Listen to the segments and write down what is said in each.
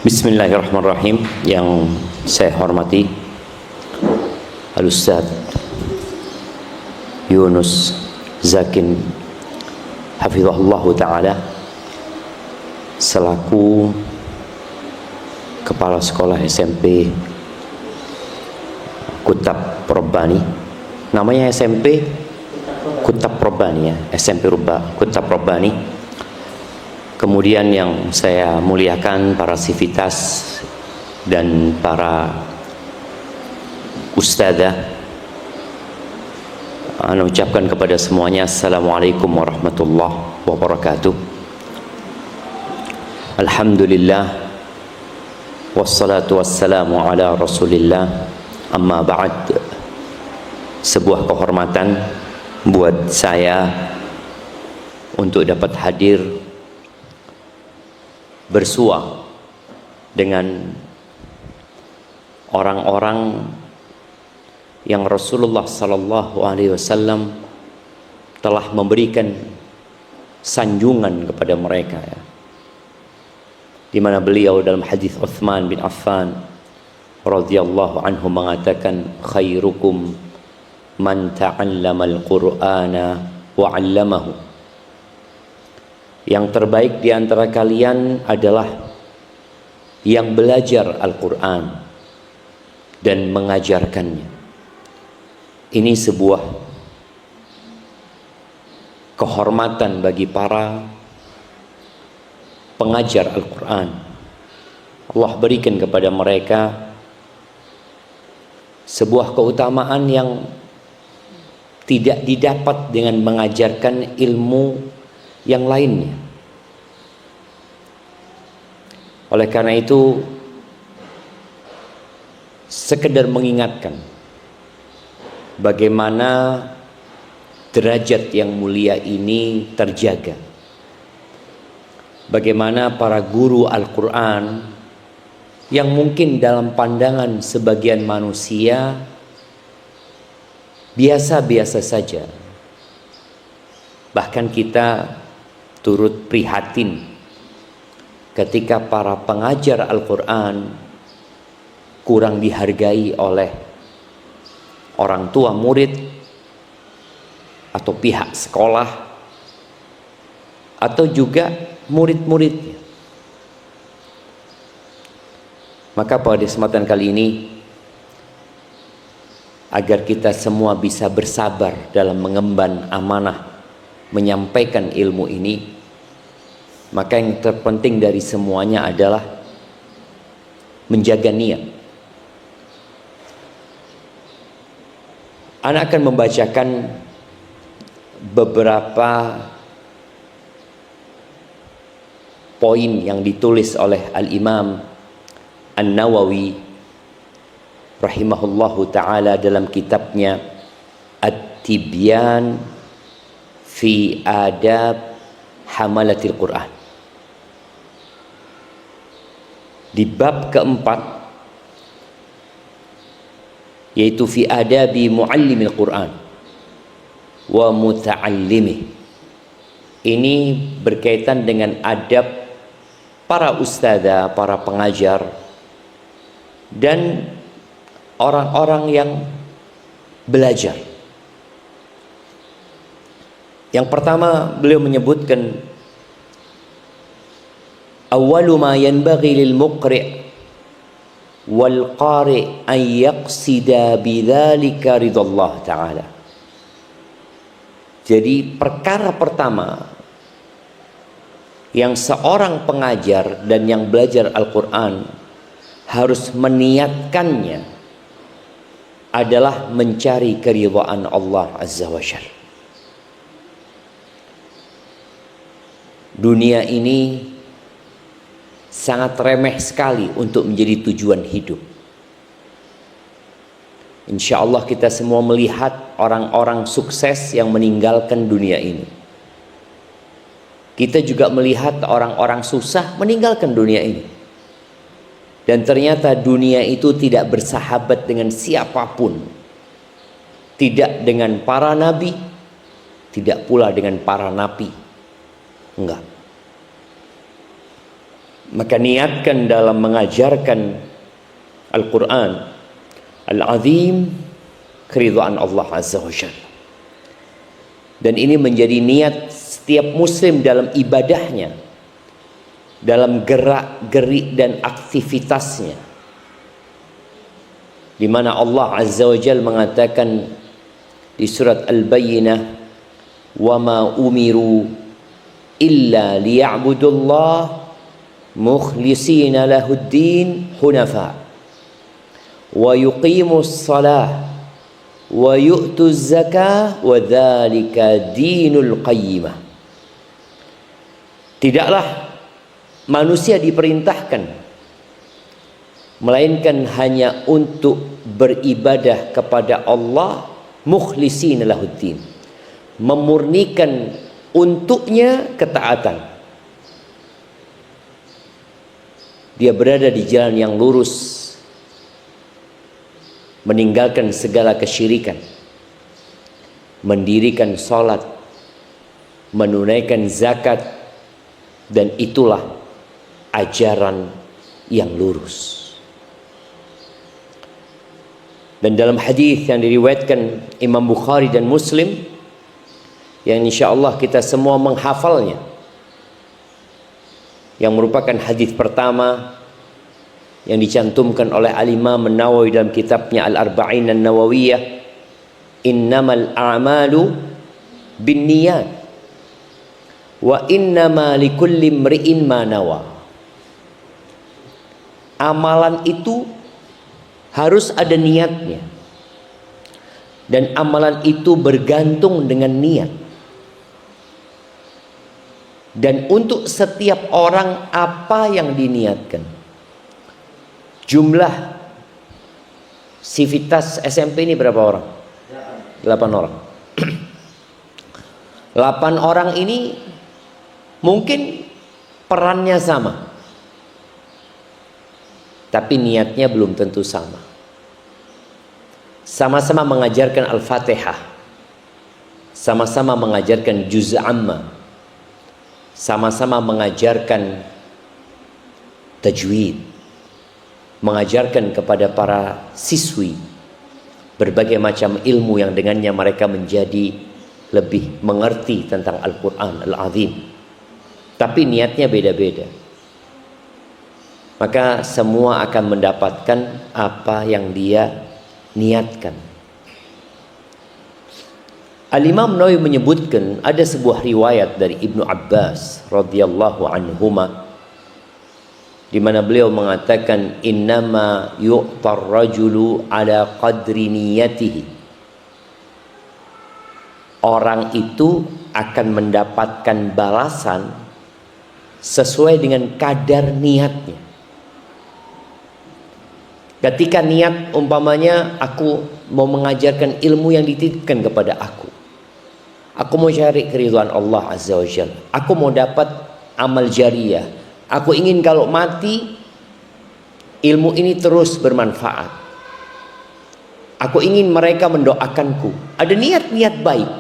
Bismillahirrahmanirrahim. Yang saya hormati Al-Ustaz Yunus Zakin Hafizahullah Ta'ala selaku Kepala Sekolah SMP Kutab Rabbani. Namanya SMP Kutab Rabbani ya, SMP Kutab Rabbani. Kemudian yang saya muliakan para sivitas dan para ustadzah, saya ucapkan kepada semuanya Assalamualaikum warahmatullahi wabarakatuh. Alhamdulillah wassalatu wassalamu ala rasulillah, amma ba'd. Sebuah kehormatan buat saya untuk dapat hadir bersua dengan orang-orang yang Rasulullah sallallahu alaihi wasallam telah memberikan sanjungan kepada mereka ya. Di mana beliau dalam hadis Utsman bin Affan radhiyallahu anhu mengatakan khairukum man ta'allamal qur'ana wa 'allamahu. Yang terbaik di antara kalian adalah yang belajar Al-Quran dan mengajarkannya. Ini sebuah kehormatan bagi para pengajar Al-Quran. Allah berikan kepada mereka sebuah keutamaan yang tidak didapat dengan mengajarkan ilmu yang lainnya. Oleh karena itu, sekedar mengingatkan bagaimana derajat yang mulia ini terjaga. Bagaimana para guru Al-Quran yang mungkin dalam pandangan sebagian manusia biasa-biasa saja. Bahkan kita turut prihatin ketika para pengajar Al-Quran kurang dihargai oleh orang tua murid atau pihak sekolah atau juga murid-muridnya. Maka pada kesempatan kali ini, agar kita semua bisa bersabar dalam mengemban amanah menyampaikan ilmu ini, maka yang terpenting dari semuanya adalah menjaga niat. Ana akan membacakan beberapa poin yang ditulis oleh Al-Imam An-Nawawi rahimahullahu ta'ala dalam kitabnya At-Tibyan fi adab hamalatil Quran. Di bab keempat, yaitu fi adabi muallimil Quran wa muta'allimih. Ini berkaitan dengan adab para ustadzah, para pengajar dan orang-orang yang belajar. Yang pertama, beliau menyebutkan awwalu ma yanbaghi lil muqri' wal qari' an yaqsida bidzalika ridallah ta'ala. Jadi perkara pertama yang seorang pengajar dan yang belajar Al-Quran harus meniatkannya adalah mencari keridhaan Allah Azza wa Jalla. Dunia ini sangat remeh sekali untuk menjadi tujuan hidup. Insya Allah kita semua melihat orang-orang sukses yang meninggalkan dunia ini. Kita juga melihat orang-orang susah meninggalkan dunia ini. Dan ternyata dunia itu tidak bersahabat dengan siapapun. Tidak dengan para nabi, tidak pula dengan para nabi. Enggak. Maka niatkan dalam mengajarkan Al-Quran Al-Azim keridhaan Allah Azza wa Jalla. Dan ini menjadi niat setiap muslim dalam ibadahnya, dalam gerak-gerik dan aktivitasnya, di mana Allah Azza wa Jalla mengatakan di surat Al-Bayyinah, "Wa ma umiru illa liya'budullah mukhlishina lahuddin hunafa wa yuqimus salah wa yu'tuz zakah wa dzalika dinul qayyimah." Tidaklah manusia diperintahkan melainkan hanya untuk beribadah kepada Allah mukhlishina lahuddin, memurnikan untuknya ketaatan. Dia berada di jalan yang lurus, meninggalkan segala kesyirikan, mendirikan salat, menunaikan zakat, dan itulah ajaran yang lurus. Dan dalam hadis yang diriwayatkan Imam Bukhari dan Muslim, yang insyaallah kita semua menghafalnya, yang merupakan hadis pertama yang dicantumkan oleh Al-Imam An-Nawawi dalam kitabnya Al-Arba'in An-Nawawiyah, "Innamal a'malu binniyat wa innama likulli imri'in ma nawa." Amalan itu harus ada niatnya, dan amalan itu bergantung dengan niat. Dan untuk setiap orang apa yang diniatkan. Jumlah sivitas SMP ini berapa orang? 8 orang. 8 orang ini mungkin perannya sama, tapi niatnya belum tentu sama. Sama-sama mengajarkan Al-Fatihah, sama-sama mengajarkan Juz Amma, sama-sama mengajarkan tajwid, mengajarkan kepada para siswi berbagai macam ilmu yang dengannya mereka menjadi lebih mengerti tentang Al-Quran Al-Azim. Tapi niatnya beda-beda. Maka semua akan mendapatkan apa yang dia niatkan. Al-Imam Nawawi menyebutkan ada sebuah riwayat dari Ibnu Abbas radhiyallahu anhuma, di mana beliau mengatakan, "Innama yu'tar rajulu ala qadri niyatihi." Orang itu akan mendapatkan balasan sesuai dengan kadar niatnya. Ketika niat, umpamanya aku mau mengajarkan ilmu yang dititipkan kepada aku mau cari keridhaan Allah Azza wa Jalla, aku mau dapat amal jariyah, aku ingin kalau mati ilmu ini terus bermanfaat, aku ingin mereka mendoakanku, ada niat-niat baik.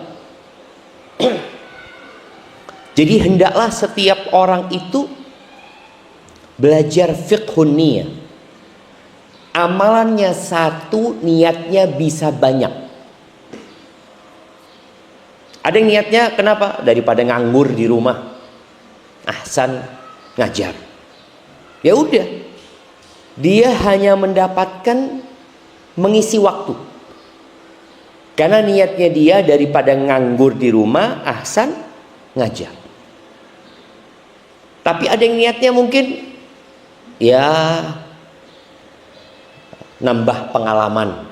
Jadi hendaklah setiap orang itu belajar fiqhun niyah. Amalannya satu, niatnya bisa banyak. Ada yang niatnya kenapa? Daripada nganggur di rumah, ahsan ngajar. Ya udah, dia hanya mendapatkan mengisi waktu. Karena niatnya dia daripada nganggur di rumah, ahsan ngajar. Tapi ada yang niatnya mungkin ya nambah pengalaman.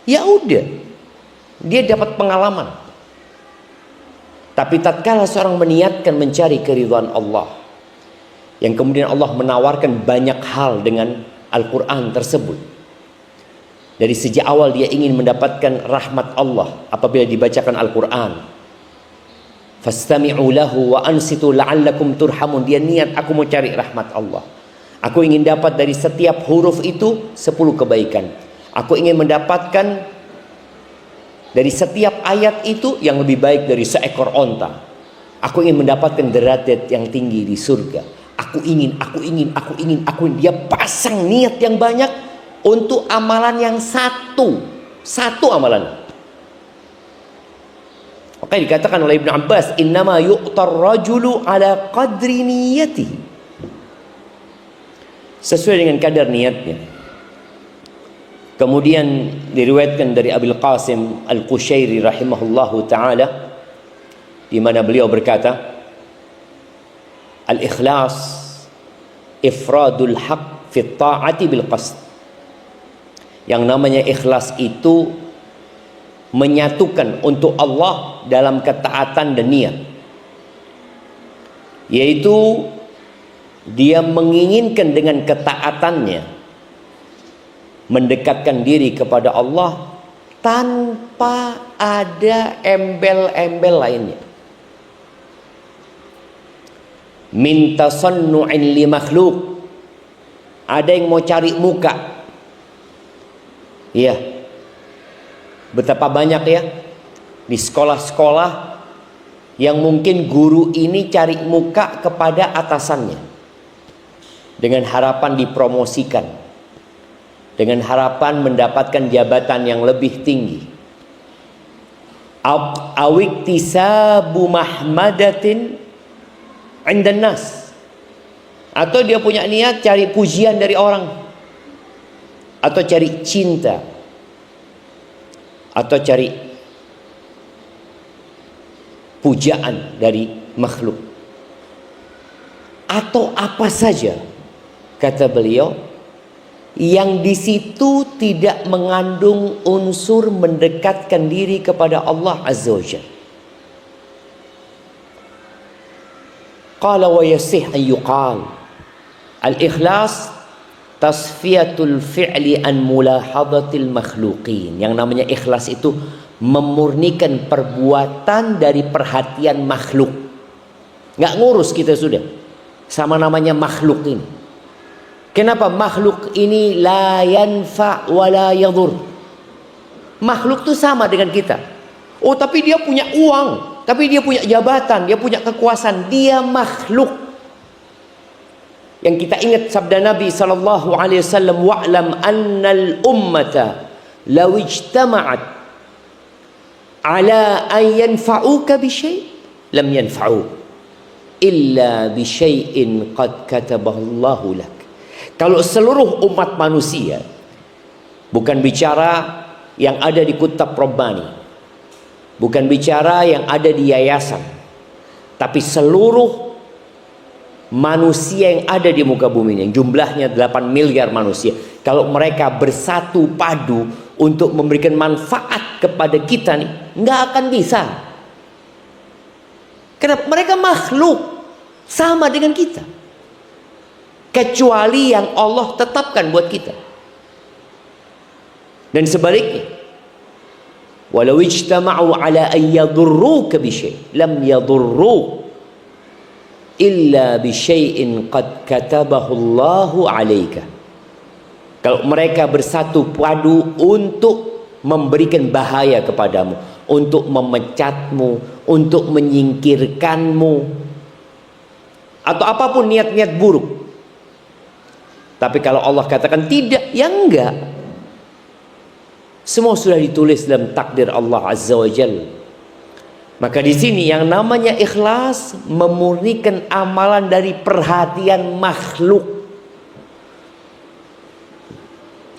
Ya udah, dia dapat pengalaman. Tapi tatkala seorang meniatkan mencari keridhaan Allah, yang kemudian Allah menawarkan banyak hal dengan Al-Quran tersebut, dari sejak awal dia ingin mendapatkan rahmat Allah apabila dibacakan Al-Quran. Fastami'u lahu wa ansitu la'allakum turhamun. Dia niat, aku mau cari rahmat Allah, aku ingin dapat dari setiap huruf itu 10 kebaikan, aku ingin mendapatkan dari setiap ayat itu yang lebih baik dari seekor onta, aku ingin mendapatkan derajat yang tinggi di surga, aku ingin. Dia pasang niat yang banyak untuk amalan yang satu amalan. Maka dikatakan oleh Ibn Abbas, innama yu'tar rajulu ala qadri niyatihi, sesuai dengan kadar niatnya. Kemudian diriwayatkan dari Abil Qasim Al-Qushairi rahimahullahu ta'ala, di mana beliau berkata, al-ikhlas ifradul haq fi ta'ati bil qasd. Yang namanya ikhlas itu menyatukan untuk Allah dalam ketaatan dan niat, yaitu dia menginginkan dengan ketaatannya mendekatkan diri kepada Allah tanpa ada embel-embel lainnya. Min tasannu'in li makhluk, ada yang mau cari muka. Iya, betapa banyak ya di sekolah-sekolah yang mungkin guru ini cari muka kepada atasannya dengan harapan dipromosikan, dengan harapan mendapatkan jabatan yang lebih tinggi. Awiktisabu mahmadatin indan nas, atau dia punya niat cari pujian dari orang, atau cari cinta, atau cari pujaan dari makhluk, atau apa saja, kata beliau, yang di situ tidak mengandung unsur mendekatkan diri kepada Allah Azza wa Jalla. Qala wa yasih an yuqal al-ikhlas tasfiyatul fi'li an mulahadatil makhluqin. Yang namanya ikhlas itu memurnikan perbuatan dari perhatian makhluk. Nggak ngurus kita sudah sama namanya makhluk ini. Kenapa? Makhluk ini la yanfa wa la yadur. Makhluk itu sama dengan kita. Oh, tapi dia punya uang, tapi dia punya jabatan, dia punya kekuasaan, dia makhluk. Yang kita ingat sabda Nabi sallallahu alaihi wasallam, wa'lam annal ummata law ijtama'at ala an yanfa'uka bi syai' lam yanfa'u illa bi syai'in qad katabahu Allahu lak. Kalau seluruh umat manusia, bukan bicara yang ada di Kutab Rabbani, bukan bicara yang ada di yayasan, tapi seluruh manusia yang ada di muka bumi ini, yang jumlahnya 8 miliar manusia, kalau mereka bersatu padu untuk memberikan manfaat kepada kita nih, nggak akan bisa. Kenapa? Mereka makhluk sama dengan kita, kecuali yang Allah tetapkan buat kita. Dan sebaliknya, walau ijtama'u ala an yadurruka bi syai' lam yadurru illa bi syai'in qad katabahu Allahu 'alaika. Kalau mereka bersatu padu untuk memberikan bahaya kepadamu, untuk memecatmu, untuk menyingkirkanmu, atau apapun niat-niat buruk. Tapi kalau Allah katakan tidak, ya enggak. Semua sudah ditulis dalam takdir Allah Azza wa Jalla. Maka di sini yang namanya ikhlas memurnikan amalan dari perhatian makhluk.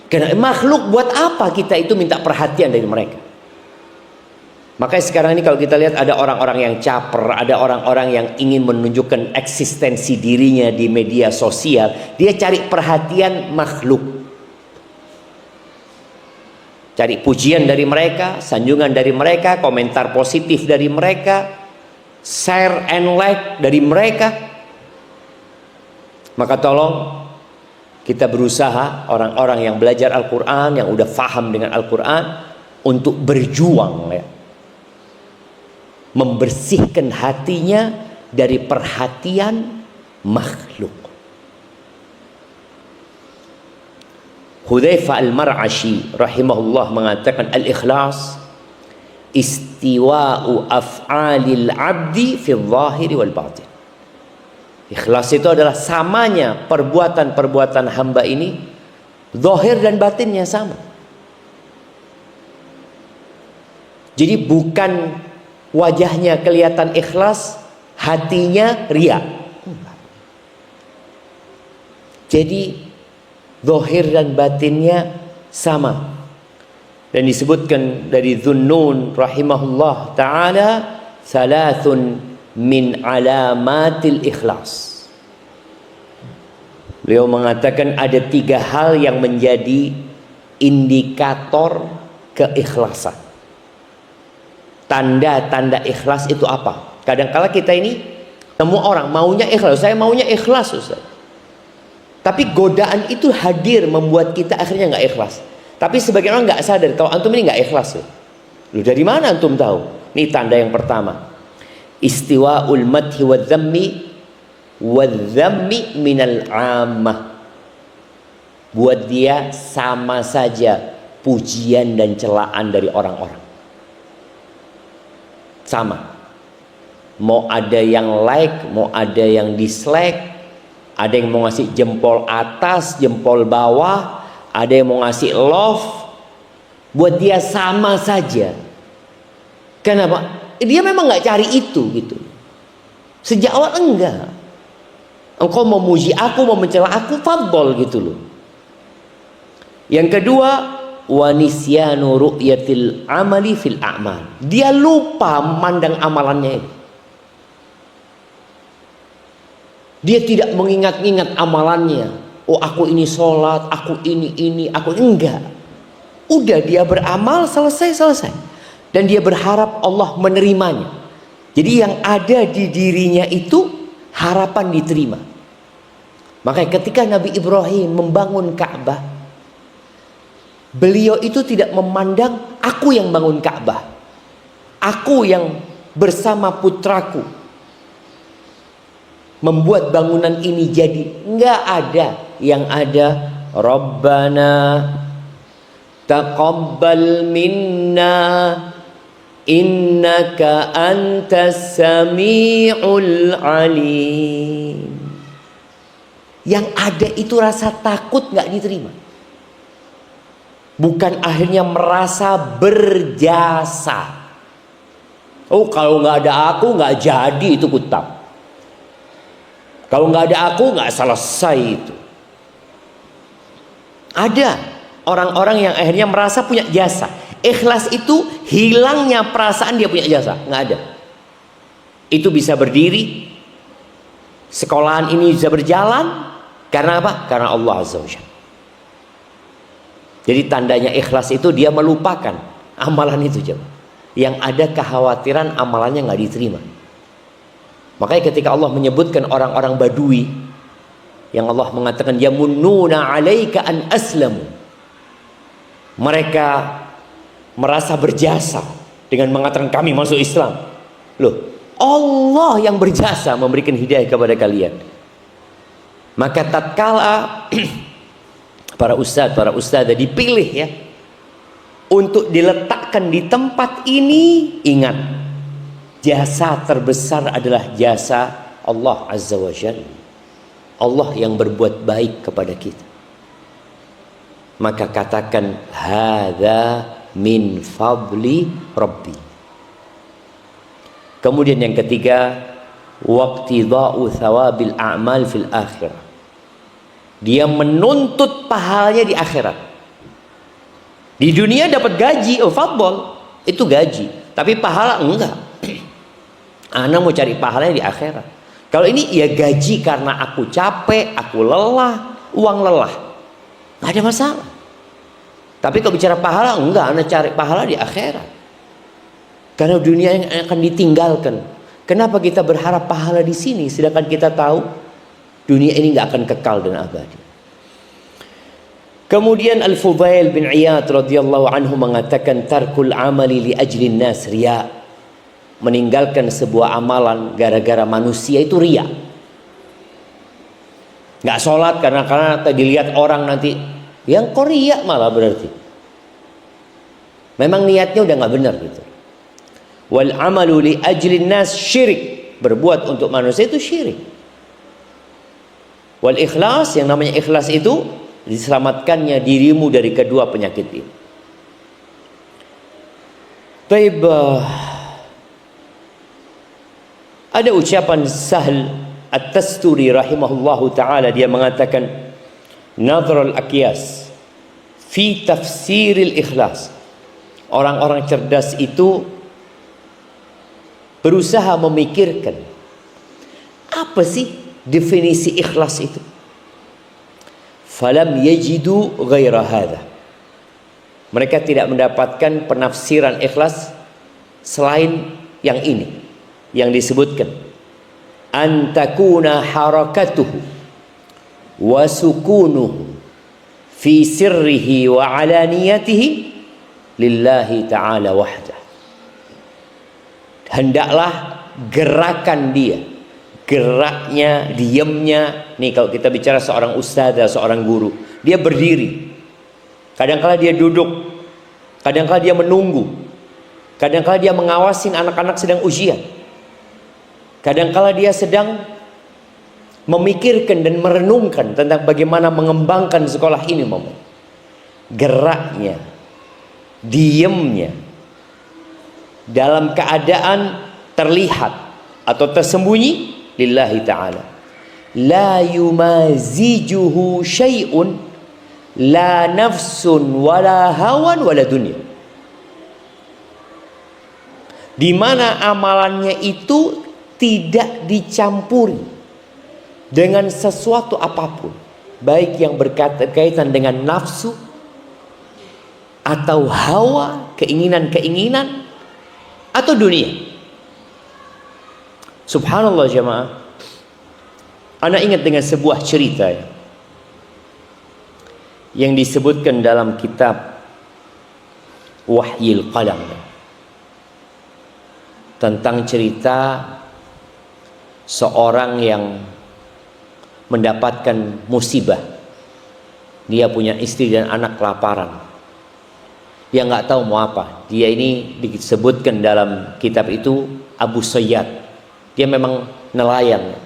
Karena makhluk, buat apa kita itu minta perhatian dari mereka? Makanya sekarang ini kalau kita lihat ada orang-orang yang caper, ada orang-orang yang ingin menunjukkan eksistensi dirinya di media sosial, dia cari perhatian makhluk. Cari pujian dari mereka, sanjungan dari mereka, komentar positif dari mereka, share and like dari mereka. Maka tolong kita berusaha, orang-orang yang belajar Al-Quran, yang udah faham dengan Al-Quran, untuk berjuang ya, membersihkan hatinya dari perhatian makhluk. Hudzaifah Al-Mar'ashi rahimahullah mengatakan, al-ikhlas istiwa'u af'alil 'abdi fi adh-dhahiri wal batin. Ikhlas itu adalah samanya perbuatan-perbuatan hamba ini, zahir dan batinnya sama. Jadi bukan wajahnya kelihatan ikhlas, hatinya riya. Jadi zahir dan batinnya sama. Dan disebutkan dari Dhunnun rahimahullah ta'ala, salathun min alamatil ikhlas. Beliau mengatakan ada 3 hal yang menjadi indikator keikhlasan. Tanda-tanda ikhlas itu apa? Kadang-kala kita ini, semua orang maunya ikhlas. Saya maunya ikhlas, Ustaz. Tapi godaan itu hadir membuat kita akhirnya nggak ikhlas. Tapi sebagian orang nggak sadar kalau antum ini nggak ikhlas. Lu dari mana antum tahu? Ini tanda yang pertama. Istiwa'ul madhi wa dzammi minal 'ammah. Buat dia sama saja pujian dan celaan dari orang-orang. Sama. Mau ada yang like, mau ada yang dislike, ada yang mau ngasih jempol atas, jempol bawah, ada yang mau ngasih love, buat dia sama saja. Kenapa? Dia memang nggak cari itu gitu. Sejak awal enggak. Engkau mau muji aku, mau mencela aku, fadhol gitu loh. Yang kedua, wa nisyanu ru'yatil amali fil a'mal. Dia lupa memandang amalannya itu. Dia tidak mengingat-ingat amalannya. Oh, aku ini sholat, aku ini, aku enggak. Udah dia beramal, selesai. Dan dia berharap Allah menerimanya. Jadi yang ada di dirinya itu harapan diterima. Makanya ketika Nabi Ibrahim membangun Ka'bah, beliau itu tidak memandang aku yang bangun Ka'bah, aku yang bersama putraku membuat bangunan ini jadi. Enggak ada. Yang ada, Rabbana taqabbal minna innaka antas sami'ul alim. Yang ada itu rasa takut nggak diterima. Bukan akhirnya merasa berjasa. Oh, kalau nggak ada aku nggak jadi itu kutab. Kalau nggak ada aku nggak selesai itu. Ada orang-orang yang akhirnya merasa punya jasa. Ikhlas itu hilangnya perasaan dia punya jasa. Nggak ada. Itu bisa berdiri. Sekolahan ini bisa berjalan. Karena apa? Karena Allah Azza wa Jalla. Jadi tandanya ikhlas itu dia melupakan amalan itu, coba. Yang ada kekhawatiran amalannya nggak diterima. Makanya ketika Allah menyebutkan orang-orang Badui, yang Allah mengatakan yamunnuna 'alaika an aslamu. Mereka merasa berjasa dengan mengatakan kami masuk Islam. Loh, Allah yang berjasa memberikan hidayah kepada kalian. Maka tatkala para ustadz dipilih ya untuk diletakkan di tempat ini, ingat, jasa terbesar adalah jasa Allah Azza wa Jalla. Allah yang berbuat baik kepada kita. Maka katakan hadza min fadli Rabbi. Kemudian yang ketiga, waqtida'u thawabil a'mal fil akhirah. Dia menuntut pahalanya di akhirat. Di dunia dapat gaji, oh fadl, itu gaji. Tapi pahala enggak. Ana mau cari pahalanya di akhirat. Kalau ini ya gaji karena aku capek, aku lelah, uang lelah. Nggak ada masalah. Tapi kalau bicara pahala, enggak, Anda cari pahala di akhirat. Karena dunia yang akan ditinggalkan. Kenapa kita berharap pahala di sini, sedangkan kita tahu dunia ini nggak akan kekal dan abadi. Kemudian Al-Fudail bin Iyad radhiyallahu anhu mengatakan tarkul amali li ajlin nas riya. Meninggalkan sebuah amalan gara-gara manusia itu riya. Nggak sholat karena dilihat orang nanti, yang kok riya malah berarti. Memang niatnya udah nggak benar gitu. Wal amalu li ajlin nas syirik. Berbuat untuk manusia itu syirik. Wal ikhlas, yang namanya ikhlas itu diselamatkannya dirimu dari kedua penyakit ini. Baik, ada ucapan Sahl At-Tasturi rahimahullahu taala, dia mengatakan nadhar al-aqyas fi tafsiril ikhlas. Orang-orang cerdas itu berusaha memikirkan apa sih definisi ikhlas itu. Falam yajidu ghaira hadha. Mereka tidak mendapatkan penafsiran ikhlas selain yang ini yang disebutkan, an takuna harakatuhu wa sukunuhu fi sirrihi wa alaniyatihi lillahi ta'ala wahdah. Hendaklah gerakan dia, geraknya, diamnya. Nih kalau kita bicara seorang ustadzah, seorang guru, dia berdiri, kadang-kala dia duduk, kadang-kala dia menunggu, kadang-kala dia mengawasin anak-anak sedang ujian, kadang-kala dia sedang memikirkan dan merenungkan tentang bagaimana mengembangkan sekolah ini. Geraknya, diamnya, dalam keadaan terlihat atau tersembunyi, lillahi ta'ala. La yumazijuhu syai'un, la nafsun wala hawan wala dunya. Di mana amalannya itu tidak dicampuri dengan sesuatu apapun, baik yang berkaitan dengan nafsu atau hawa, keinginan-keinginan, atau dunia. Subhanallah jemaah, ana ingat dengan sebuah cerita yang disebutkan dalam kitab Wahyil Qalam, tentang cerita seorang yang mendapatkan musibah. Dia punya istri dan anak kelaparan. Dia nggak tahu mau apa. Dia ini disebutkan dalam kitab itu Abu Sayyad. Dia memang nelayan.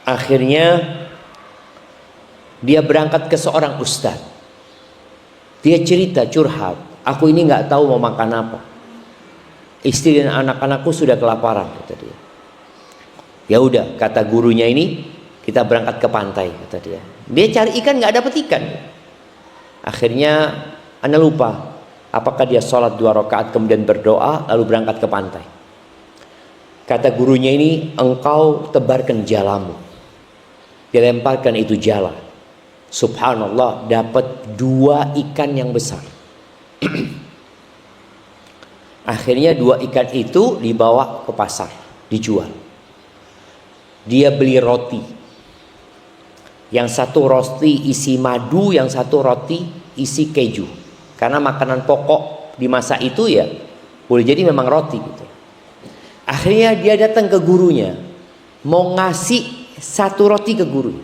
Akhirnya dia berangkat ke seorang ustaz. Dia cerita, curhat, aku ini nggak tahu mau makan apa. Istri dan anak-anakku sudah kelaparan, kata dia. Ya udah, kata gurunya ini, kita berangkat ke pantai, kata dia. Dia cari ikan, nggak dapat ikan. Akhirnya ana lupa apakah dia sholat 2 rakaat kemudian berdoa lalu berangkat ke pantai. Kata gurunya ini, engkau tebarkan jalamu. Dia lemparkan itu jala. Subhanallah, dapat 2 ikan yang besar. Akhirnya 2 ikan itu dibawa ke pasar, dijual. Dia beli roti. Yang satu roti isi madu, yang satu roti isi keju. Karena makanan pokok di masa itu ya boleh jadi memang roti gitu. Akhirnya dia datang ke gurunya, mau ngasih 1 roti ke guru.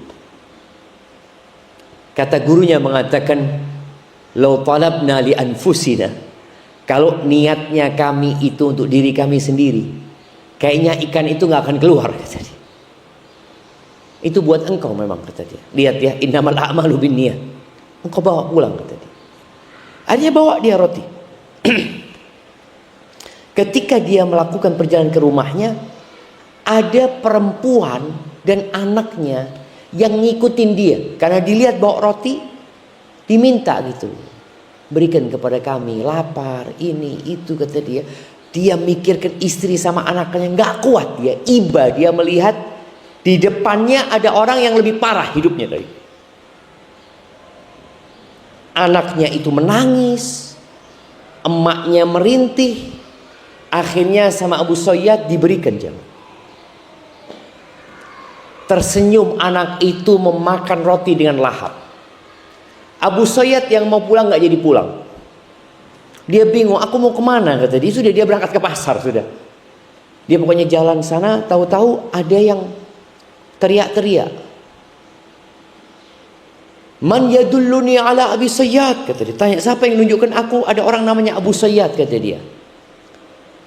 Kata gurunya mengatakan, "Lau talabna li anfusina." Kalau niatnya kami itu untuk diri kami sendiri, kayaknya ikan itu nggak akan keluar, kata dia. Itu buat engkau memang, kata dia. Lihat ya, innamal a'malu binniyat. Engkau bawa pulang, kata dia. Akhirnya bawa dia roti. Ketika dia melakukan perjalanan ke rumahnya, ada perempuan dan anaknya yang ngikutin dia. Karena dilihat bawa roti, diminta gitu. Berikan kepada kami, lapar, ini, itu, kata dia. Dia mikirkan istri sama anaknya, nggak kuat dia. Iba, dia melihat di depannya ada orang yang lebih parah hidupnya dari. Anaknya itu menangis, emaknya merintih. Akhirnya sama Abu Sayyad diberikan jamu. Tersenyum anak itu memakan roti dengan lahap. Abu Sayyad yang mau pulang nggak jadi pulang. Dia bingung, aku mau kemana, kata dia. Sudah dia berangkat ke pasar sudah. Dia pokoknya jalan sana, tahu-tahu ada yang teriak-teriak. Man yadulluni ala Abi Sayyad, kata dia. Tanya, siapa yang menunjukkan aku? Ada orang namanya Abu Sayyad, kata dia.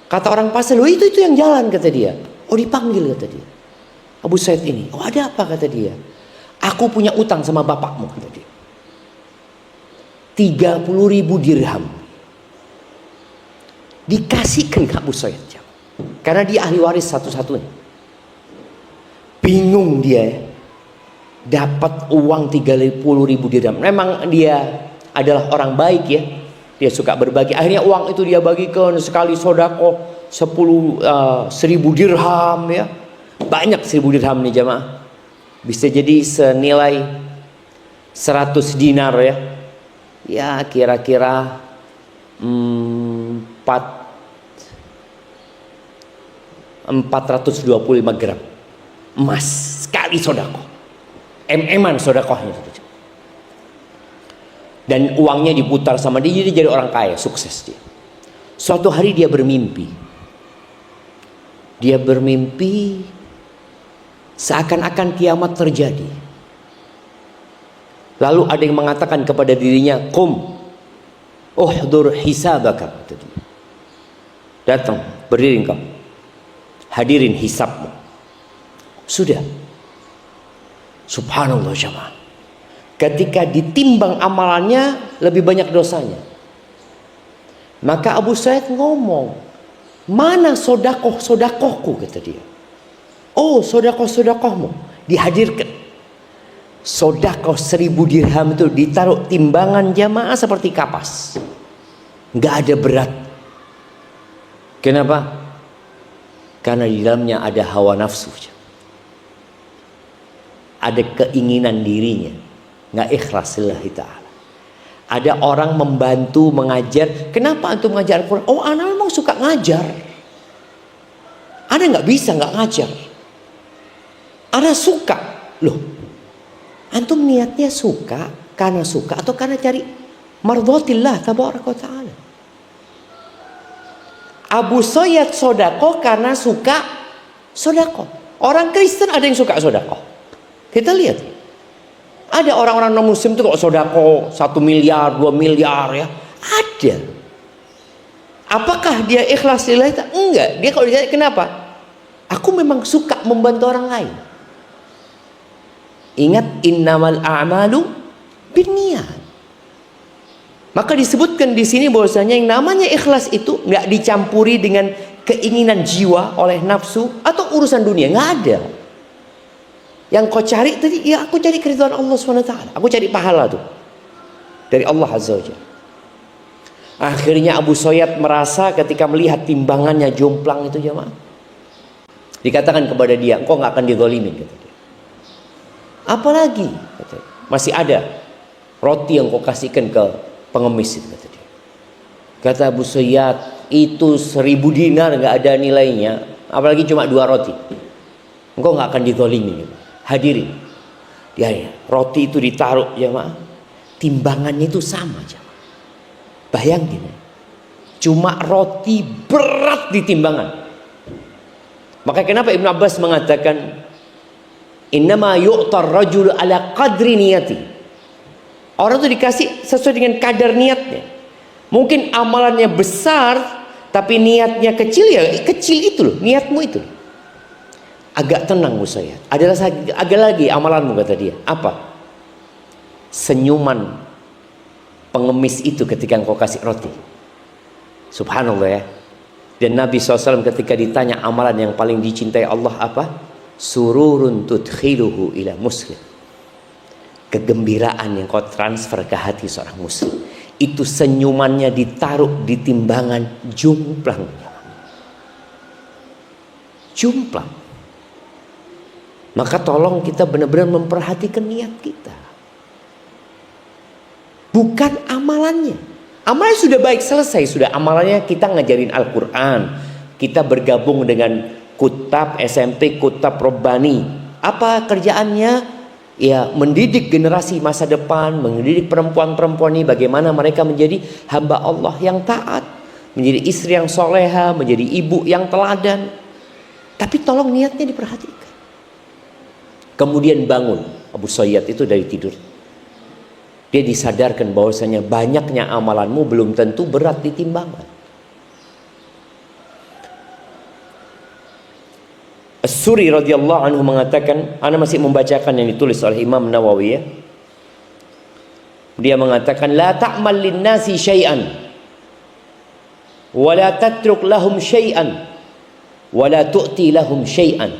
Kata orang pasar, loh itu yang jalan, kata dia. Oh dipanggil, kata dia. Abu Sayyad ini. Oh ada apa, kata dia. Aku punya utang sama bapakmu, kata dia. 30.000 dirham. Dikasihkan ke Abu Sayyid. Karena dia ahli waris satu-satunya. Bingung dia, dapat uang 30.000 dirham. Memang dia adalah orang baik ya. Dia suka berbagi. Akhirnya uang itu dia bagikan sekali sodako 1.000 dirham ya. Banyak 1.000 dirham nih jamaah. Bisa jadi senilai 100 dinar ya. Ya kira-kira 425 gram emas sekali sodako. Em-eman sodakohnya. Dan uangnya diputar sama dia, jadi orang kaya, sukses dia. Suatu hari dia bermimpi. Dia bermimpi seakan-akan kiamat terjadi. Lalu ada yang mengatakan kepada dirinya, "Qum uhdur hisabaka." Datang, berdiri engkau. Hadirin hisabmu. Sudah. Subhanallah jemaah. Ketika ditimbang amalannya lebih banyak dosanya. Maka Abu Sayyid ngomong, "Mana sodakohku?" kata dia. "Oh, sodakohmu." Dihadirkan. Sodakoh 1.000 dirham itu ditaruh timbangan jamaah seperti kapas. Nggak ada berat. Kenapa? Karena di dalamnya ada hawa nafsu. Ada keinginan dirinya. Nggak ikhlas lillahi ta'ala. Ada orang membantu mengajar. Kenapa antum mengajar Al-Quran? Oh, anak memang suka ngajar. Ada nggak bisa nggak ngajar? Ada suka. Loh, antum niatnya suka karena suka atau karena cari mardhatillah tabaraka wa ta'ala? Abu Sayyid sodako karena suka sodako. Orang Kristen ada yang suka sodako. Kita lihat. Ada orang-orang non-muslim itu kok sodako 1 miliar, 2 miliar ya. Ada. Apakah dia ikhlas lillahi ta'ala? Enggak. Dia kalau ditanya kenapa? Aku memang suka membantu orang lain. Ingat, innamal a'malu binniyat. Maka disebutkan di sini bahwasanya yang namanya ikhlas itu nggak dicampuri dengan keinginan jiwa oleh nafsu atau urusan dunia, nggak ada. Yang kau cari tadi, ya aku cari keridhaan Allah SWT. Aku cari pahala tuh dari Allah Azza wa Jalla. Akhirnya Abu Sayyid merasa ketika melihat timbangannya jomplang itu jemaah, dikatakan kepada dia, engkau nggak akan dizalimin, kata dia. Apalagi kata dia, masih ada roti yang kau kasihkan ke pengemis itu, kata dia. Kata Abu Sayyid, itu 1.000 dinar nggak ada nilainya, apalagi cuma 2 roti. Engkau nggak akan dizalimin. Hadirin, ya, roti itu ditaruh jemaah, timbangannya itu sama jemaah. Bayangin, cuma roti berat di timbangan. Maka kenapa Ibn Abbas mengatakan, innama yu'tar rajul ala qadri niyati. Orang itu dikasih sesuai dengan kadar niatnya. Mungkin amalannya besar, tapi niatnya kecil, ya kecil itu loh, niatmu itu. Agak tenang Abu Sayyid. Agak lagi amalanmu, kata dia. Apa? Senyuman pengemis itu ketika engkau kasih roti. Subhanallah ya. Dan Nabi SAW ketika ditanya amalan yang paling dicintai Allah apa? Sururun tudkhiluhu ila muslim. Kegembiraan yang kau transfer ke hati seorang muslim. Itu senyumannya ditaruh di timbangan jomplang. Jomplang. Maka tolong kita benar-benar memperhatikan niat kita. Bukan amalannya. Amalannya sudah baik, selesai. Sudah amalannya kita ngajarin Al-Quran. Kita bergabung dengan kutab SMP, kutab Robbani. Apa kerjaannya? Ya, mendidik generasi masa depan. Mendidik perempuan-perempuan ini bagaimana mereka menjadi hamba Allah yang taat. Menjadi istri yang soleha. Menjadi ibu yang teladan. Tapi tolong niatnya diperhatikan. Kemudian bangun Abu Sayyid itu dari tidur. Dia disadarkan bahwasanya banyaknya amalanmu belum tentu berat di timbangan. Suri radhiyallahu anhu mengatakan, ana masih membacakan yang ditulis oleh Imam Nawawi ya. Dia mengatakan, la ta'mal lin-nasi syai'an wa la tatruk lahum syai'an wa la tu'ti lahum syai'an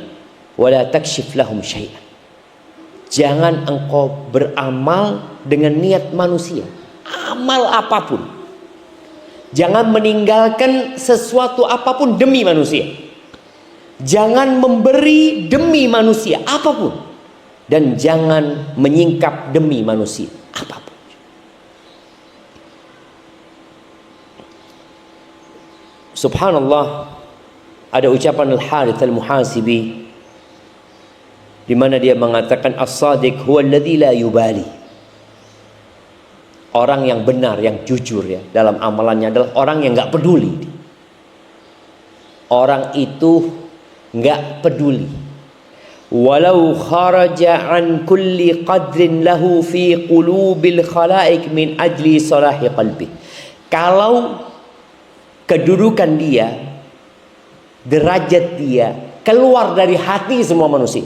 wa la takshif lahum syai'an. Jangan engkau beramal dengan niat manusia, amal apapun. Jangan meninggalkan sesuatu apapun demi manusia. Jangan memberi demi manusia apapun, dan jangan menyingkap demi manusia apapun. Subhanallah, ada ucapan Al-Harith Al-Muhasibi di mana dia mengatakan as-sadiq huwa alladhi la yubali. Orang yang benar, yang jujur ya dalam amalannya adalah orang yang enggak peduli. Orang itu enggak peduli. Walau kharaja an kulli qadrin lahu fi qulubil khalaik min ajli salahi qalbi. Kalau kedudukan dia, derajat dia keluar dari hati semua manusia,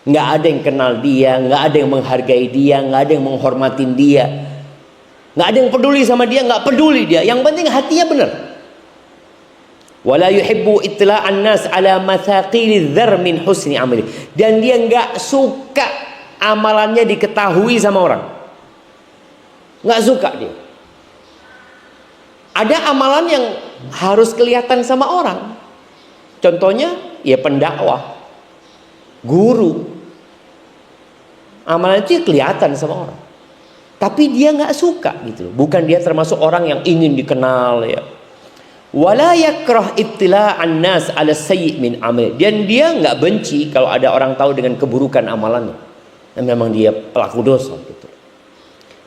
nggak ada yang kenal dia, nggak ada yang menghargai dia, nggak ada yang menghormatin dia, nggak ada yang peduli sama dia, nggak peduli dia. Yang penting hatinya benar. Wala yuhibbu itla'an nas ala mathaqil dzar min husni amali. Dan dia nggak suka amalannya diketahui sama orang, nggak suka dia. Ada amalan yang harus kelihatan sama orang. Contohnya ya pendakwah, guru. Amalan itu ya kelihatan sama orang. Tapi dia nggak suka gitu. Bukan dia termasuk orang yang ingin dikenal ya. Wala yakrah ibtila'an nas ala sayyi' min amal. Dan dia nggak benci kalau ada orang tahu dengan keburukan amalannya. Dan memang dia pelaku dosa gitu.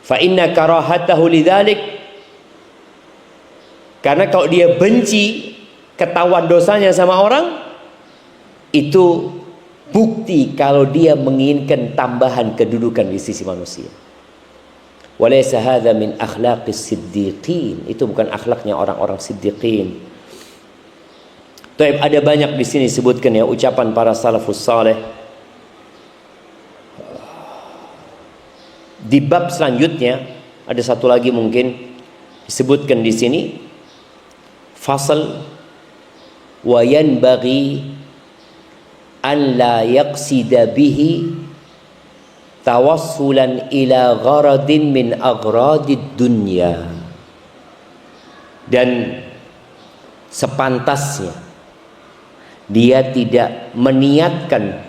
Fa inna karahatahu lidzalik. Karena kalau dia benci ketahuan dosanya sama orang, itu bukti kalau dia menginginkan tambahan kedudukan di sisi manusia. Walaysa hadza min akhlaqis siddiqin. Itu bukan akhlaknya orang-orang siddiqin. Taib, ada banyak di sini disebutkan ya ucapan para salafus saleh. Di bab selanjutnya ada satu lagi mungkin disebutkan di sini. Fasal wa yanbaghi an la yaqsida bihi tawassulan ila gharadin min aghradid dunya. Dan sepantasnya dia tidak meniatkan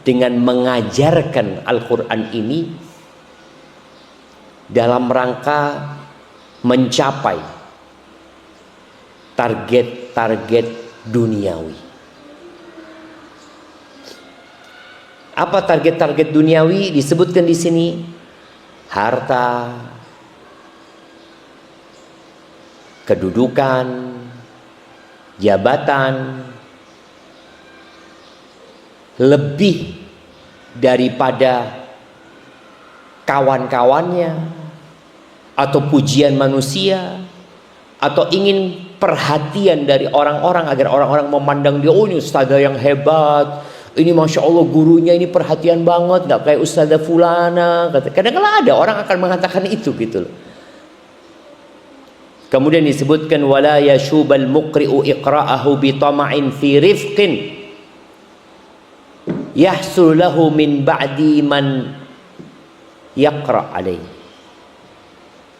dengan mengajarkan Al-Quran ini dalam rangka mencapai target-target duniawi. Apa target-target duniawi? Disebutkan di sini harta, kedudukan, jabatan, lebih daripada kawan-kawannya, atau pujian manusia, atau ingin perhatian dari orang-orang agar orang-orang memandang dia, oh ini ustazah yang hebat, ini masya Allah gurunya ini perhatian banget, nggak kayak ustazah fulana. Kadang-kadang ada orang akan mengatakan itu gitu loh. Kemudian disebutkan wala yashubal muqri'u iqra'ahu bi tama'in fi rifqin yahsul lahu min ba'di man yaqra' alaihi.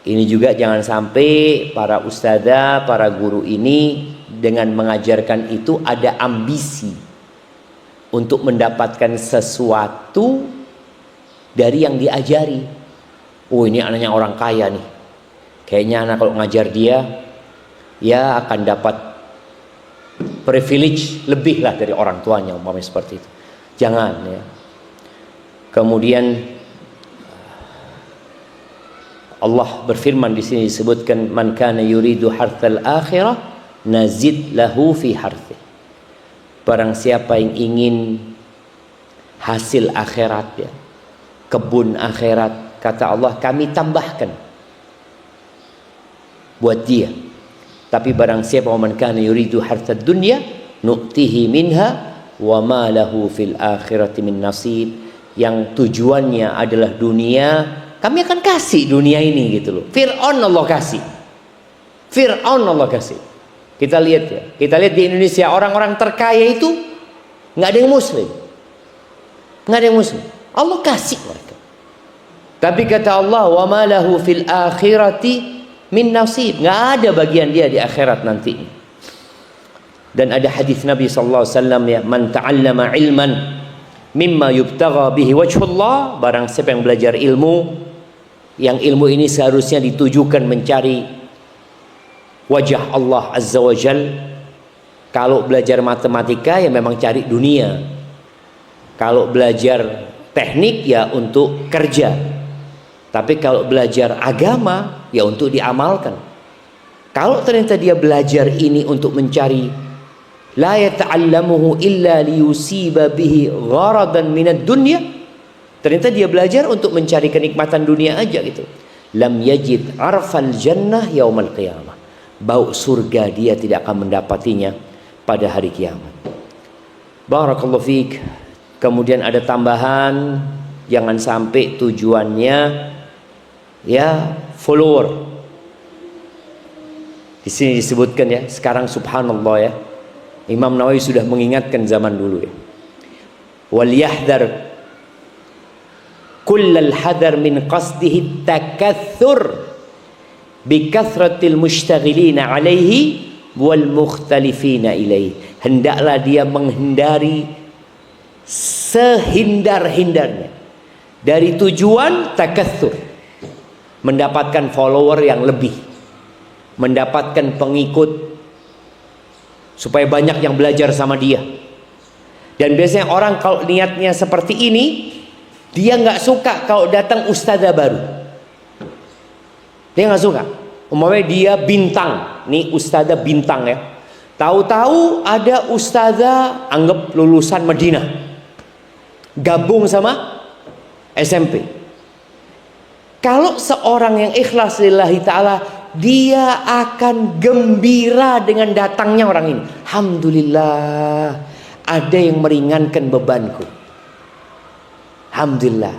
Ini juga jangan sampai para ustadzah, para guru ini dengan mengajarkan itu ada ambisi untuk mendapatkan sesuatu dari yang diajari. Oh ini anaknya orang kaya nih, kayaknya anak kalau ngajar dia ya akan dapat privilege lebih lah dari orang tuanya, umpamanya seperti itu. Jangan ya. Kemudian Allah berfirman di sini disebutkan man kana yuridu harthal akhirah nazid lahu fi harthih. Barang siapa yang ingin hasil akhirat ya, kebun akhirat, kata Allah kami tambahkan buat dia. Tapi barang siapa man kana yuridu harthad dunya nu'tihi minha wa ma lahu fil akhirati min nasib. Yang tujuannya adalah dunia, kami akan kasih dunia ini gitu loh. Fir'aun Allah kasih. Kita lihat ya, kita lihat di Indonesia orang-orang terkaya itu nggak ada yang muslim. Allah kasih mereka. Tapi kata Allah, wa ma lahu fil akhirati min nasib, nggak ada bagian dia di akhirat nanti. Dan ada hadis Nabi sallallahu alaihi wasallam ya, man ta'allama ilman mimma yubtagha bihi wajhullah, barang siapa yang belajar ilmu yang ilmu ini seharusnya ditujukan mencari wajah Allah azza wa jal. Kalau belajar matematika ya memang cari dunia, kalau belajar teknik ya untuk kerja, tapi kalau belajar agama ya untuk diamalkan. Kalau ternyata dia belajar ini untuk mencari, la yata'allamuhu illa liyusiba bihi gharadan minad dunya, ternyata dia belajar untuk mencari kenikmatan dunia aja gitu, lam yajid arfal jannah yaumal qiyamah, bau surga dia tidak akan mendapatinya pada hari kiamat. Barakallahu fiik. Kemudian ada tambahan, jangan sampai tujuannya ya follower. Di sini disebutkan ya, sekarang subhanallah ya, Imam Nawawi sudah mengingatkan zaman dulu ya. Wal yahdhar kullal hadar min qasdihi takatsur bi kathratil mushtaghilina alaihi wal mukhtalifina ilaihi. Hendaklah dia menghindari sehindar-hindarnya dari tujuan takatsur, mendapatkan follower yang lebih, mendapatkan pengikut supaya banyak yang belajar sama dia. Dan biasanya orang kalau niatnya seperti ini, dia nggak suka kalau datang ustadzah baru. Dia nggak suka. Umpamanya dia bintang, nih ustadzah bintang ya. Tahu-tahu ada ustadzah anggap lulusan Madinah, gabung sama SMP. Kalau seorang yang ikhlas lillahi ta'ala, dia akan gembira dengan datangnya orang ini. Alhamdulillah, ada yang meringankan bebanku. Alhamdulillah.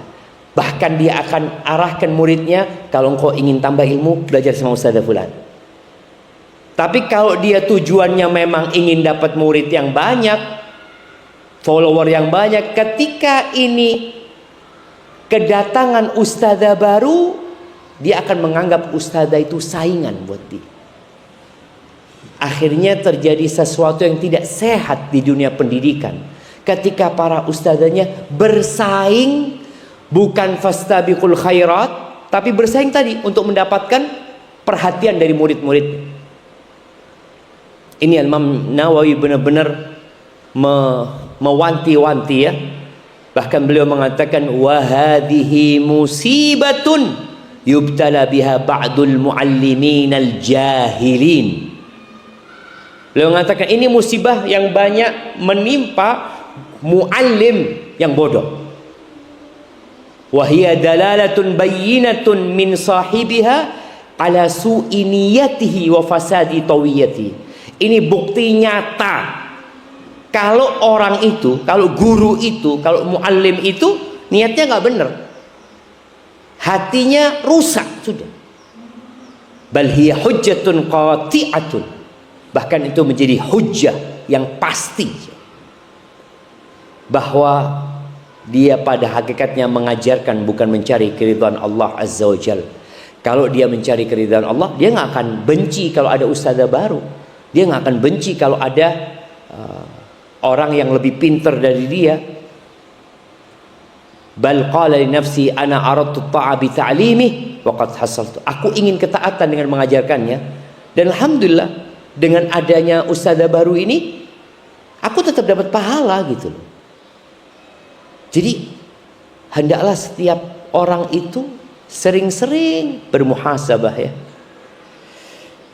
Bahkan dia akan arahkan muridnya, kalau engkau ingin tambah ilmu, belajar sama ustadzah fulan. Tapi kalau dia tujuannya memang ingin dapat murid yang banyak, follower yang banyak, ketika ini kedatangan ustadzah baru, dia akan menganggap ustadzah itu saingan buat dia. Akhirnya terjadi sesuatu yang tidak sehat di dunia pendidikan. Ketika para ustadzahnya bersaing, bukan fastabiqul khairat, tapi bersaing tadi untuk mendapatkan perhatian dari murid-murid. Ini Imam Nawawi benar-benar mewanti-wanti ya. Bahkan beliau mengatakan, wa hadhihi musibatun yubtala biha ba'dul muallimin al-jahilin. Beliau mengatakan ini musibah yang banyak menimpa muallim yang bodoh. Wa hiya dalalatun bayyinatun min sahibiha ala su'i niyatihi wa fasadi tawiyati. Ini bukti nyata kalau orang itu, kalau guru itu, kalau muallim itu niatnya nggak benar, hatinya rusak sudah. Bal hiya hujjatun qati'atun, bahkan itu menjadi hujjah yang pasti bahwa dia pada hakikatnya mengajarkan bukan mencari keridhaan Allah azza wa jalla. Kalau dia mencari keridhaan Allah, dia nggak akan benci kalau ada ustadzah baru. Dia nggak akan benci kalau ada orang yang lebih pintar dari dia. Bal qala li nafsi ana aradtu ta'a bi ta'limi wa qad hasaltu. Aku ingin ketaatan dengan mengajarkannya, dan alhamdulillah dengan adanya ustadzah baru ini aku tetap dapat pahala gitu loh. Jadi hendaklah setiap orang itu sering-sering bermuhasabah ya.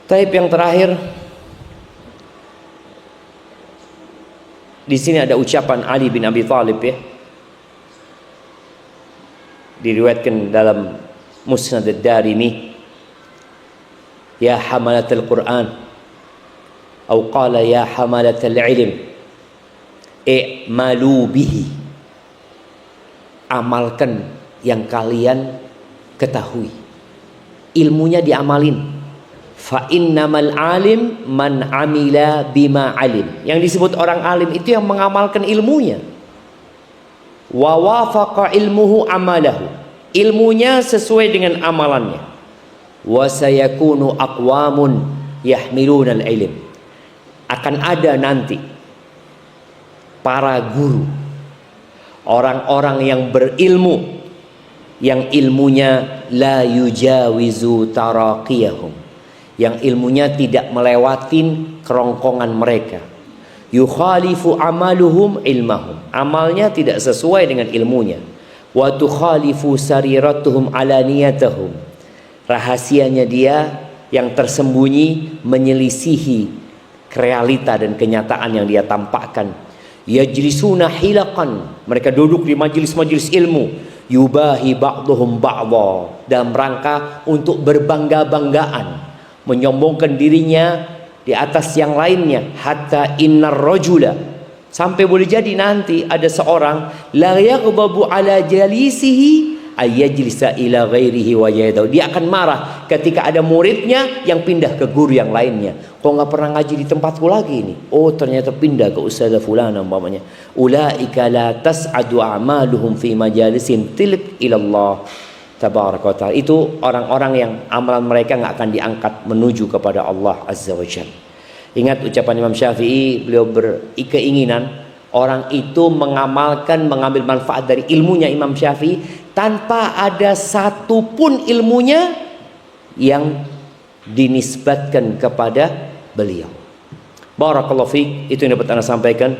Taib yang terakhir, di sini ada ucapan Ali bin Abi Thalib ya, diriwayatkan dalam Musnad ad-Darimi, ya hamalatul Quran Atau qala ya hamalatal ilm i'malu bihi, amalkan yang kalian ketahui, ilmunya diamalin. Fa innamal alim man amila bima alim. Yang disebut orang alim itu yang mengamalkan ilmunya. Wa wafaqa ilmuhu amalahu, ilmunya sesuai dengan amalannya. Wa sayakunu aqwamun yahmiluna al-ilm, akan ada nanti para guru, orang-orang yang berilmu, yang ilmunya la yujawizu taraqiyahum, yang ilmunya tidak melewatin kerongkongan mereka. Yukhalifu amaluhum ilmahum, amalnya tidak sesuai dengan ilmunya. Wa tukhalifu sariratuhum alaniyatahum, rahasianya dia yang tersembunyi menyelisihi realita dan kenyataan yang dia tampakkan. Yajlisuna hilaqan, mereka duduk di majelis-majelis ilmu. Yubahi ba'duhum ba'dha, dalam rangka untuk berbangga-banggaan, menyombongkan dirinya di atas yang lainnya. Hatta innar rajula, sampai boleh jadi nanti ada seorang la yaghdabu ala jalisihi ayyajlisa ila ghairihi wa yadaw, dia akan marah ketika ada muridnya yang pindah ke guru yang lainnya. Kok nggak pernah ngaji di tempatku lagi ini? Oh ternyata pindah ke ustazah fulana umpamanya. Ulaika la tas'adu a'maluhum fi majalisin tilk ila Allah tabaraka wa ta'ala. Itu orang-orang yang amalan mereka nggak akan diangkat menuju kepada Allah azza wa jalla. Ingat ucapan Imam Syafi'i, beliau berkeinginan orang itu mengamalkan, mengambil manfaat dari ilmunya Imam Syafi'i tanpa ada satu pun ilmunya yang dinisbatkan kepada beliau. Barakallahu fiik, itu yang dapat Anda sampaikan.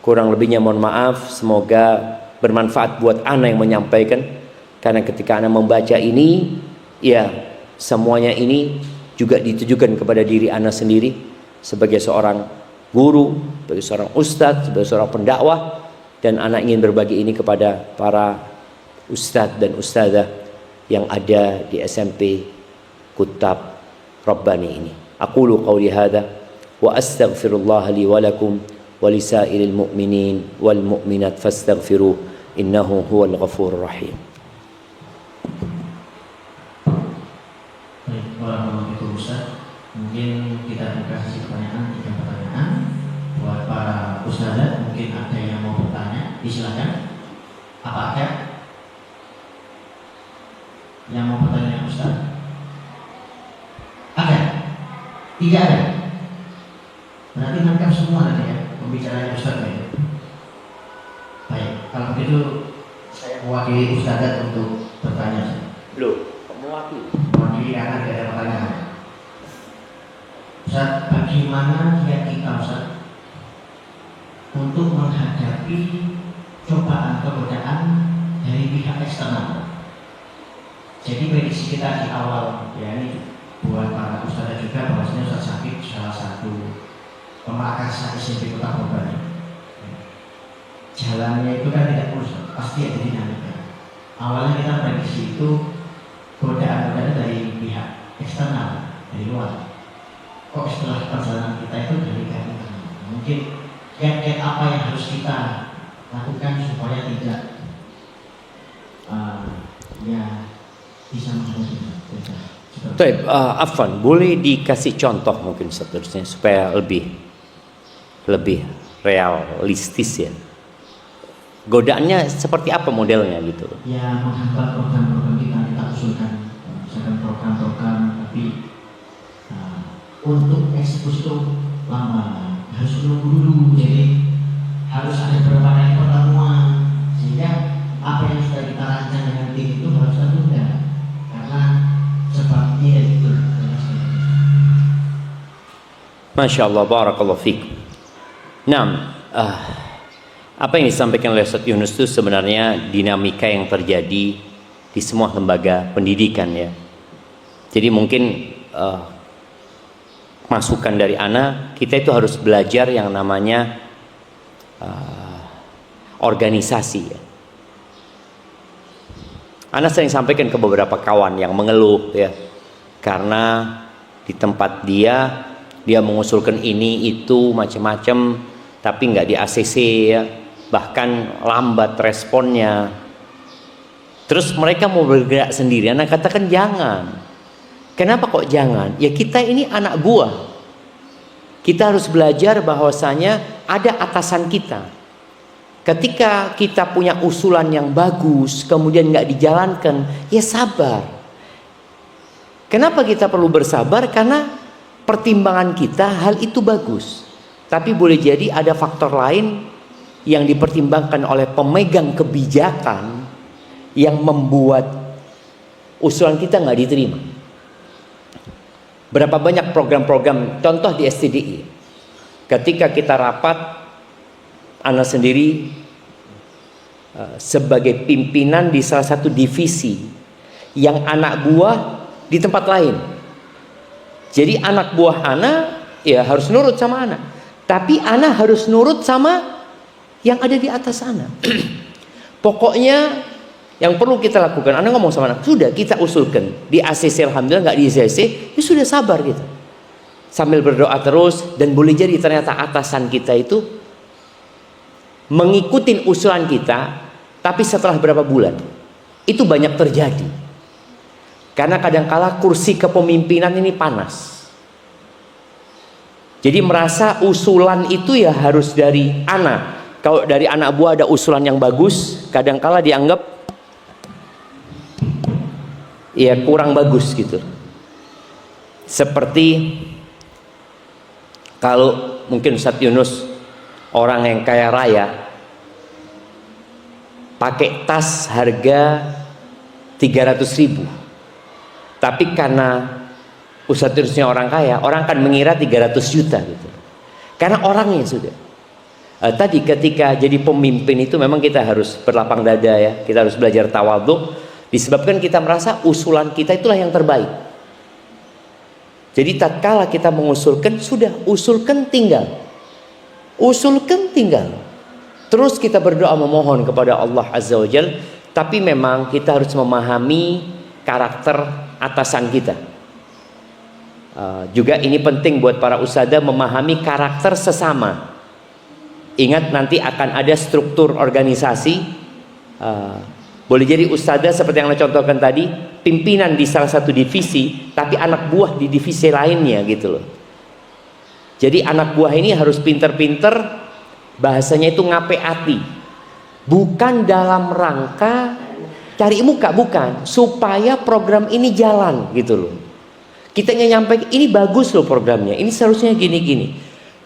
Kurang lebihnya mohon maaf, semoga bermanfaat buat Anda yang menyampaikan. Karena ketika Anda membaca ini, ya semuanya ini juga ditujukan kepada diri Anda sendiri sebagai seorang guru, sebagai seorang ustadz, sebagai seorang pendakwah, dan anak ingin berbagi ini kepada para ustadz dan ustadzah yang ada di SMP Kutab Rabbani ini. Aqulu qawli hadha wa astaghfirullah li wa lakum wa lisairil mu'minin wal mu'minat fastaghfiruh innahu huwal ghafurur rahim. Baik, warahmatullahi wabarakatuh. Mungkin kita buka sesi pertanyaan, 3 pertanyaan buat para ustazah. Mungkin ada yang mau bertanya, disilakan. Apa ada yang mau bertanya Ustaz? Ada? Tidak ada? Berarti lengkap semua tadi ya pembicaraan Ustaz ya. Baik, kalau begitu saya mewakili Ustazah untuk bertanya. Loh, mewakili? Mewakili karena tidak ada pertanyaan. Ustaz, bagaimana jika kita Ustaz untuk menghadapi cobaan godaan dari pihak eksternal? Jadi prediksi kita di awal ya, ini buat para ustazah juga, bahwasanya Ustaz Syafik salah satu pemakasan SMP Kota Bogor. Jalannya itu kan tidak mulus, pasti ada dinamika. Awalnya kita prediksi itu godaan-godaan dari pihak eksternal, dari luar. Kok setelah perjalanan kita itu dari kami? Mungkin kiat-kiat apa yang harus kita lakukan supaya tidak ya bisa menghadapi? Baik, Afwan, boleh dikasih contoh mungkin seterusnya supaya lebih realistis ya. Godaannya seperti apa modelnya gitu? Ya menghambat program-program kita usulkan, misalkan program-program, tapi untuk eksekusi itu lama, harus menunggu dulu, jadi harus ada beberapa kali pertemuan sehingga apa yang sudah kita rancang dengan tim itu harus tertunda karena sebabnya itu. Masya Allah, barakallahu fiik. Nah, apa yang disampaikan oleh Ustaz Yunus itu sebenarnya dinamika yang terjadi di semua lembaga pendidikan ya. Jadi mungkin masukan dari anak, kita itu harus belajar yang namanya organisasi ya. Ana sering sampaikan ke beberapa kawan yang mengeluh ya, karena di tempat dia Dia mengusulkan ini itu macam-macam, tapi nggak di ACC ya, bahkan lambat responnya. Terus mereka mau bergerak sendiri. Anak katakan jangan. Kenapa kok jangan? Ya kita ini anak buah. Kita harus belajar bahwasanya ada atasan kita. Ketika kita punya usulan yang bagus, kemudian nggak dijalankan, ya sabar. Kenapa kita perlu bersabar? Karena pertimbangan kita hal itu bagus. Tapi boleh jadi ada faktor lain yang dipertimbangkan oleh pemegang kebijakan yang membuat usulan kita nggak diterima. Berapa banyak program-program, contoh di STDI, ketika kita rapat, anak sendiri sebagai pimpinan di salah satu divisi yang anak buah di tempat lain. Jadi anak buah anak ya harus nurut sama anak, tapi anak harus nurut sama yang ada di atas anak. Pokoknya yang perlu kita lakukan, anak ngomong sama anak, sudah kita usulkan di ACC, alhamdulillah nggak di ACC, ya sudah sabar kita, sambil berdoa terus. Dan boleh jadi ternyata atasan kita itu mengikuti usulan kita, tapi setelah berapa bulan itu banyak terjadi, karena kadangkala kursi kepemimpinan ini panas. Jadi merasa usulan itu ya harus dari anak. Kalau dari anak buah ada usulan yang bagus, kadangkala dianggap ya kurang bagus gitu. Seperti kalau mungkin Ustadz Yunus orang yang kaya raya, pakai tas harga 300.000, tapi karena Ustadz Yunusnya orang kaya, orang akan mengira 300 juta gitu, karena orangnya sudah. Tadi ketika jadi pemimpin itu memang kita harus berlapang dada ya, kita harus belajar tawadhu. Disebabkan kita merasa usulan kita itulah yang terbaik. Jadi tatkala kita mengusulkan, sudah usulkan tinggal. Usulkan tinggal. Terus kita berdoa memohon kepada Allah Azza wa Jalla. Tapi memang kita harus memahami karakter atasan kita. Juga ini penting buat para ustadzah memahami karakter sesama. Ingat nanti akan ada struktur organisasi. Boleh jadi ustadzah seperti yang saya contohkan tadi, pimpinan di salah satu divisi, tapi anak buah di divisi lainnya gitu loh. Jadi anak buah ini harus pinter-pinter, bahasanya itu ngapeati, bukan dalam rangka cari muka, bukan, supaya program ini jalan gitu loh. Kita nyampe ini bagus loh programnya, ini seharusnya gini-gini.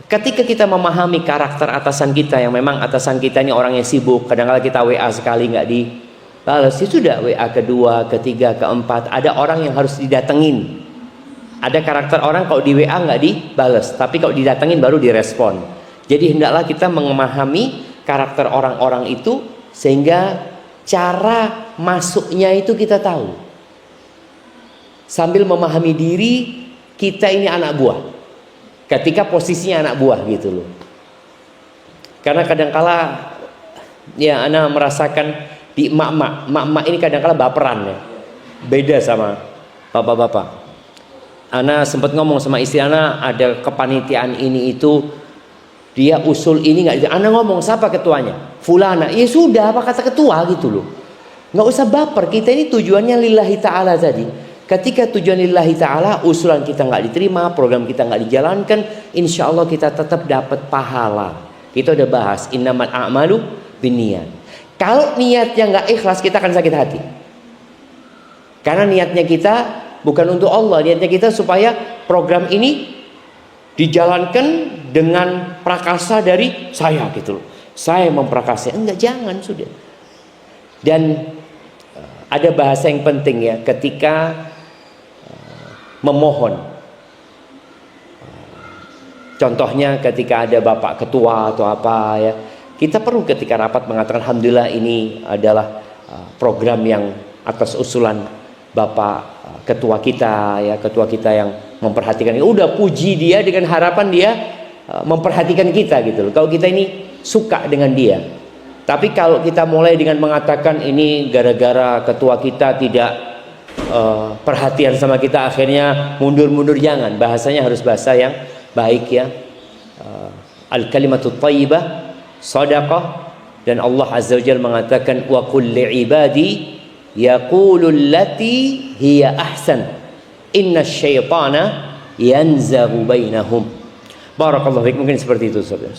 Ketika kita memahami karakter atasan kita, yang memang atasan kita ini orang yang sibuk, kadang-kadang kita WA sekali nggak dibalas, ya sudah WA kedua, ketiga, keempat, ada orang yang harus didatengin. Ada karakter orang kalau di WA nggak dibalas, tapi kalau didatengin baru direspon. Jadi hendaklah kita memahami karakter orang-orang itu sehingga cara masuknya itu kita tahu. Sambil memahami diri kita ini anak buah. Ketika posisinya anak buah gitu loh. Karena kadangkala ya ana merasakan di emak-emak ini kadangkala baperan ya. Beda sama bapak-bapak. Ana sempat ngomong sama istri ana, ada kepanitiaan ini itu, dia usul ini nggak. Ana ngomong siapa ketuanya? Fulana. Ya sudah, apa kata ketua gitu loh. Nggak usah baper. Kita ini tujuannya lillahi ta'ala tadi. Ketika tujuan lillahi ta'ala, usulan kita nggak diterima, program kita nggak dijalankan, insya Allah kita tetap dapat pahala. Kita udah bahas innamal a'malu binniyat. Kalau niatnya nggak ikhlas, kita akan sakit hati. Karena niatnya kita bukan untuk Allah, niatnya kita supaya program ini dijalankan dengan prakarsa dari saya gitu loh. Saya memprakarsa, enggak, jangan, sudah. Dan ada bahasa yang penting ya, ketika memohon. Contohnya ketika ada bapak ketua atau apa ya, kita perlu ketika rapat mengatakan alhamdulillah ini adalah program yang atas usulan bapak ketua kita ya, ketua kita yang memperhatikan. Udah puji dia dengan harapan dia memperhatikan kita gitu loh. Kalau kita ini suka dengan dia. Tapi kalau kita mulai dengan mengatakan ini gara-gara ketua kita tidak perhatian sama kita, akhirnya mundur-mundur, jangan. Bahasanya harus bahasa yang baik ya. Al-kalimatut thayyibah shadaqah, dan Allah Azza wa Jalla mengatakan wa qul li'ibadi yaqulu allati hiya ahsan innasyaitana yanzaghu bainahum. Barakallahu fiik. Mungkin seperti itu saudara.